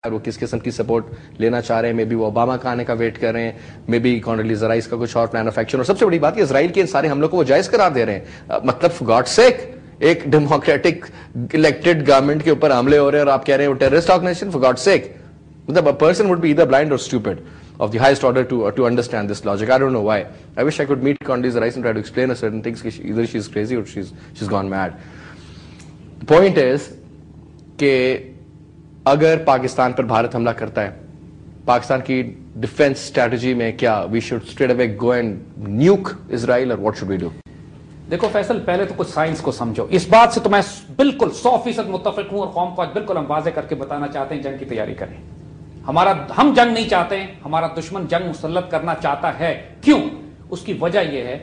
وہ کس قسم کی سپورٹ لینا چاہ رہے ہیں. مے بی وہ اوباما کا آنے کا ویٹ کر رہے ہیں, مے بی کونڈولیزا رائس کا کچھ اور پلان آف ایکشن. اور سب سے بڑی بات کہ اسرائیل کے ان سارے حملوں کو وہ جائز قرار دے رہے ہیں. مطلب فار گاڈ سیک ایک ڈیموکریٹک الیکٹڈ گورنمنٹ کے اوپر حملے ہو رہے ہیں اور آپ کہہ رہے ہیں وہ ٹیررسٹ آرگنائزیشن. فار گاڈ سیک مطلب a person would be either blind or stupid of the highest order to understand this logic. I don't know why. I wish I could meet Condoleezza Rice and try to explain her certain things. Either she's crazy or she's gone mad. The point is کہ اگر پاکستان پر بھارت حملہ کرتا ہے, پاکستان کی defence strategy میں کیا we should straight away go and nuke Israel or what should we do? دیکھو فیصل, پہلے تو کچھ سائنس کو سمجھو. اس بات سے تو میں بالکل 100% متفق ہوں اور قوم کو آج بالکل ہم واضح کر کے بتانا چاہتے ہیں جنگ کی تیاری کریں. ہم جنگ نہیں چاہتے ہیں, ہمارا دشمن جنگ مسلط کرنا چاہتا ہے. کیوں؟ اس کی وجہ یہ ہے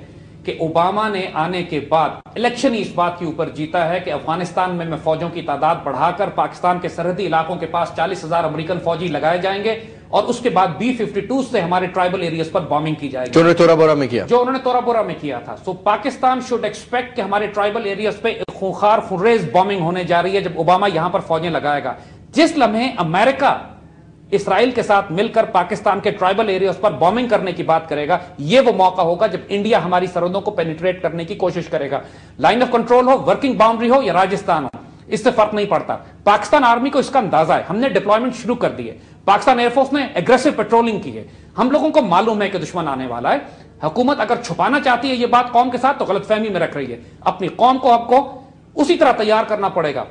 کہ اوباما نے آنے کے بعد الیکشن ہی اس بات کے اوپر جیتا ہے کہ افغانستان میں فوجوں کی تعداد بڑھا کر پاکستان کے سرحدی علاقوں کے پاس 40,000 امریکن فوجی لگائے جائیں گے اور اس کے بعد B-52 سے ہمارے ٹرائبل ایریاز پر بامبنگ کی جائے گی, جو انہوں نے تورا بورا میں کیا تھا. سو پاکستان شوڈ ایکسپیکٹ کہ ہمارے ٹرائبل ایریاز پہ خونخوار خونریز بامبنگ ہونے جا رہی ہے جب اوباما یہاں پر فوجیں لگائے گا. جس لمحے امریکہ اسرائیل کے ساتھ مل کر پاکستان کے ٹرائبل ایریاز پر بامبنگ کرنے کی بات کرے گا, یہ وہ موقع ہوگا جب انڈیا ہماری سرحدوں کو پینیٹریٹ کرنے کی کوشش کرے گا. لائن آف کنٹرول ہو, ورکنگ باؤنڈری ہو یا راجستھان ہو, اس سے فرق نہیں پڑتا. پاکستان آرمی کو اس کا اندازہ ہے, ہم نے ڈپلائمنٹ شروع کر دی ہے. پاکستان ایئر فورس نے ایگریسو پیٹرولنگ کی ہے. ہم لوگوں کو معلوم ہے کہ دشمن آنے والا ہے. حکومت اگر چھپانا چاہتی ہے یہ بات قوم کے ساتھ تو غلط فہمی میں رکھ رہی ہے. اپنی قوم کو آپ کو اسی طرح تیار کرنا پڑے گا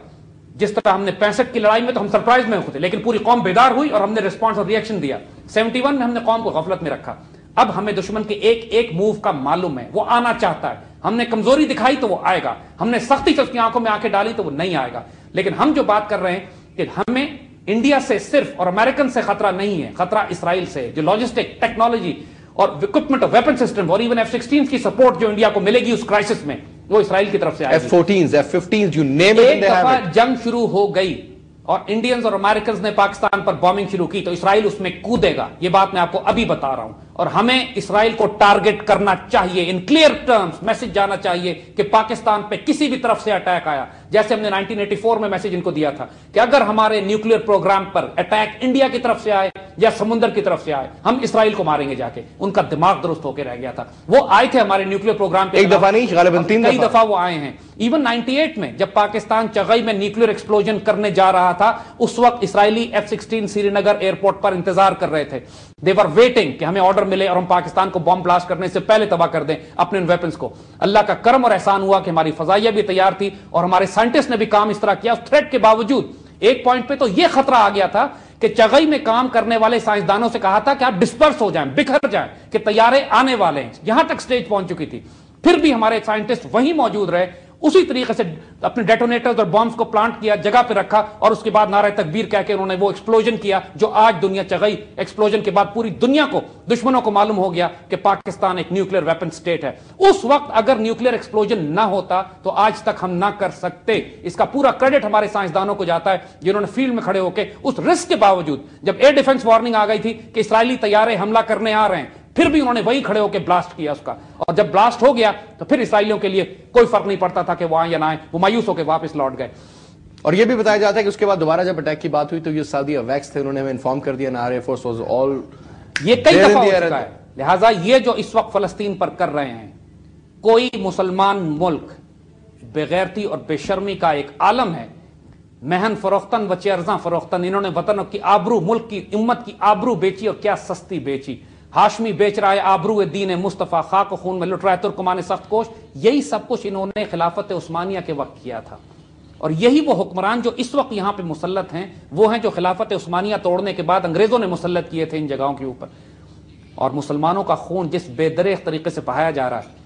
جس طرح ہم نے 65 کی لڑائی میں تو ہم سرپرائز میں ہوتے لیکن پوری قوم بیدار ہوئی اور ہم نے ریسپانس اور ریئیکشن دیا. 71 میں ہم نے قوم کو غفلت میں رکھا. اب ہمیں دشمن کے ایک ایک موو کا معلوم ہے, وہ آنا چاہتا ہے. ہم نے کمزوری دکھائی تو وہ آئے گا, ہم نے سختی سے اس کی آنکھوں میں آنکھیں ڈالی تو وہ نہیں آئے گا. لیکن ہم جو بات کر رہے ہیں کہ ہمیں انڈیا سے صرف اور امریکن سے خطرہ نہیں ہے, خطرہ اسرائیل سے. جو لاجسٹک ٹیکنالوجی اور اکوپمنٹ اور ویپن سسٹم اور ایون F-16 کی سپورٹ جو انڈیا کو ملے گی اس کرائسس میں, وہ اسرائیل کی طرف سے آئے گی. F-14s, F-15s, you name it, ایک دفعہ جنگ شروع ہو گئی اور انڈینز اور امریکنز نے پاکستان پر بامبنگ شروع کی تو اسرائیل اس میں کودے گا. یہ بات میں آپ کو ابھی بتا رہا ہوں. اور ہمیں اسرائیل کو ٹارگٹ کرنا چاہیے, ان کلیئر ٹرمز میسج جانا چاہیے کہ پاکستان پہ کسی بھی طرف سے اٹیک آیا, جیسے ہم نے 1984 میں میسج ان کو دیا تھا کہ اگر ہمارے نیوکلیئر پروگرام پر اٹیک انڈیا کی طرف سے آئے یا سمندر کی طرف سے آئے, ہم اسرائیل کو ماریں گے جا کے. ان کا دماغ درست ہو کے رہ گیا تھا. وہ آئے تھے ہمارے نیوکلیئر پروگرام پہ, ایک دفعہ نہیں غالباً 3 کئی دفعہ وہ آئے ہیں. ایون 98 میں جب پاکستان چغئی میں نیوکلیئر ایکسپلوژن کرنے جا رہا تھا, اس وقت اسرائیلی F-16 سری نگر ایئرپورٹ پر انتظار کر رہے تھے. They were waiting کہ ہمیں آرڈر ملے اور ہم پاکستان کو بم بلاسٹ کرنے سے پہلے تباہ کر دیں اپنے ان ویپنز کو. اللہ کا کرم اور احسان ہوا کہ ہماری فضائیہ بھی تیار تھی اور ہمارے سائنٹسٹ نے بھی کام اس طرح کیا. اس تھریٹ کے باوجود ایک پوائنٹ پہ تو یہ خطرہ آ گیا تھا کہ چغئی میں کام کرنے والے سائنسدانوں سے کہا تھا کہ آپ ڈسپرس ہو جائیں, بکھر جائیں, کہ طیارے آنے والے ہیں. یہاں تک سٹیج پہنچ چکی تھی. پھر بھی ہمارے سائنٹسٹ وہیں موجود رہے, اسی طریقے سے اپنے ڈیٹونیٹرز اور بمز کو پلانٹ کیا, جگہ پہ رکھا اور اس کے بعد نعرہ تکبیر کہہ کے انہوں نے وہ ایکسپلوژن کیا جو آج دنیا چغئی ایکسپلوژن کے بعد پوری دنیا کو, دشمنوں کو معلوم ہو گیا کہ پاکستان ایک نیوکلیئر ویپن سٹیٹ ہے. اس وقت اگر نیوکلیئر ایکسپلوژن نہ ہوتا تو آج تک ہم نہ کر سکتے. اس کا پورا کریڈٹ ہمارے سائنسدانوں کو جاتا ہے جنہوں نے فیلڈ میں کھڑے ہو کے اس رسک کے باوجود, جب ایئر ڈیفنس وارننگ آ گئی تھی کہ اسرائیلی طیارے حملہ کرنے آ رہے ہیں, پھر بھی انہوں نے وہی کھڑے ہو کے بلاسٹ کیا اس کا. اور جب بلاسٹ ہو گیا تو پھر اسرائیلیوں کے لیے کوئی فرق نہیں پڑتا تھا کہ وہ آئیں یا نہ آئیں, وہ مایوس ہو کے واپس لوٹ گئے. اور یہ بھی بتایا جاتا ہے کہ اس کے بعد دوبارہ جب اٹیک کی بات ہوئی تو یہ سعودی اویکس تھے, انہوں نے ہمیں انفارم کر دیا ایئر فورس واز آل. یہ کئی دفعہ ہو چکا ہے. لہٰذا یہ جو اس وقت فلسطین پر کر رہے ہیں, کوئی مسلمان ملک بغیرتی اور بے شرمی کا ایک عالم ہے, مہن فروختن وچے ارزاں فروختن, انہوں نے وطن کی آبرو, ملک کی امت کی آبرو بیچی اور کیا سستی بیچی. ہاشمی بیچ رہا ہے آبرو دین مصطفیٰ, خاک و خون میں لٹ رہا ہے ترکمان سخت کوش. یہی سب کچھ انہوں نے خلافت عثمانیہ کے وقت کیا تھا. اور یہی وہ حکمران جو اس وقت یہاں پہ مسلط ہیں, وہ ہیں جو خلافت عثمانیہ توڑنے کے بعد انگریزوں نے مسلط کیے تھے ان جگہوں کے اوپر. اور مسلمانوں کا خون جس بے دریغ طریقے سے بہایا جا رہا ہے,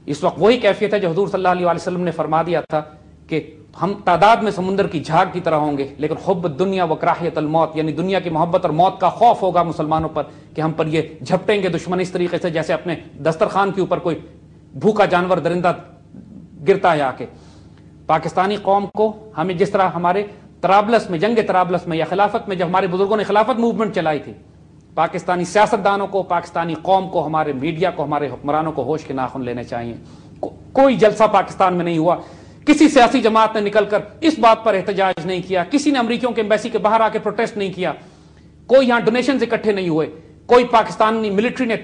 اس وقت وہی کیفیت ہے جو حضور صلی اللہ علیہ وسلم نے فرما دیا تھا کہ ہم تعداد میں سمندر کی جھاگ کی طرح ہوں گے, لیکن حب دنیا و کراہیت الموت, یعنی دنیا کی محبت اور موت کا خوف ہوگا مسلمانوں پر کہ ہم پر یہ جھپٹیں گے دشمن اس طریقے سے جیسے اپنے دسترخوان کے اوپر کوئی بھوکا جانور درندہ گرتا ہے آ کے. پاکستانی قوم کو ہمیں جس طرح ہمارے طرابلس میں, جنگ طرابلس میں یا خلافت میں جب ہمارے بزرگوں نے خلافت موومنٹ چلائی تھی, پاکستانی سیاستدانوں کو, پاکستانی قوم کو, ہمارے میڈیا کو, ہمارے حکمرانوں کو ہوش کے ناخن لینے چاہیے. کوئی جلسہ پاکستان میں نہیں ہوا کسی سیاسی جماعت نے نکل کر اس بات پر احتجاج نہیں کیا, کسی نے امریکیوں کے ایمبیسی کے باہر آ کے پروٹیسٹ نہیں کیا, کوئی یہاں ڈونیشنز اکٹھے نہیں ہوئے, کوئی پاکستانی ملٹری نے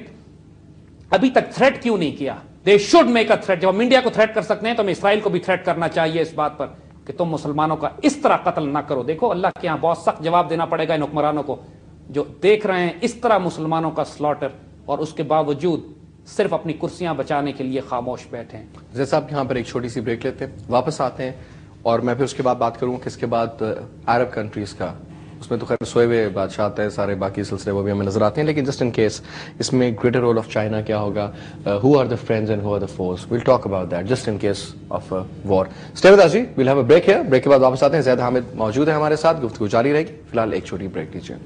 ابھی تک تھریٹ کیوں نہیں کیا. They should make a threat. جب ہم انڈیا کو تھریٹ کر سکتے ہیں تو ہمیں اسرائیل کو بھی تھریٹ کرنا چاہیے اس بات پر کہ تم مسلمانوں کا اس طرح قتل نہ کرو. دیکھو اللہ کے یہاں بہت سخت جواب دینا پڑے گا ان حکمرانوں کو جو دیکھ رہے ہیں اس طرح مسلمانوں کا سلاٹر اور اس کے باوجود صرف اپنی کرسیاں بچانے کے لیے خاموش بیٹھے ہیں. زید صاحب یہاں پر ایک چھوٹی سی بریک لیتے ہیں, واپس آتے ہیں اور میں پھر اس کے بعد بات کروں کہ اس کے بعد عرب کنٹریز کا, اس میں تو خیر سوئے ہوئے بادشاہ آتے ہیں, سارے باقی سلسلے وہ بھی ہمیں نظر آتے ہیں, لیکن جسٹ ان کیس اس میں گریٹر رول آف چائنا کیا ہوگا, who are the friends and who are the forces, we'll talk about that just in case of war. Stay with us جی, we'll have a break here. Break کے بعد واپس آتے ہیں. زید حامد موجود ہے ہمارے ساتھ, گفتگو جاری رہے گی. فی الحال ایک چھوٹی بریک لیجیے.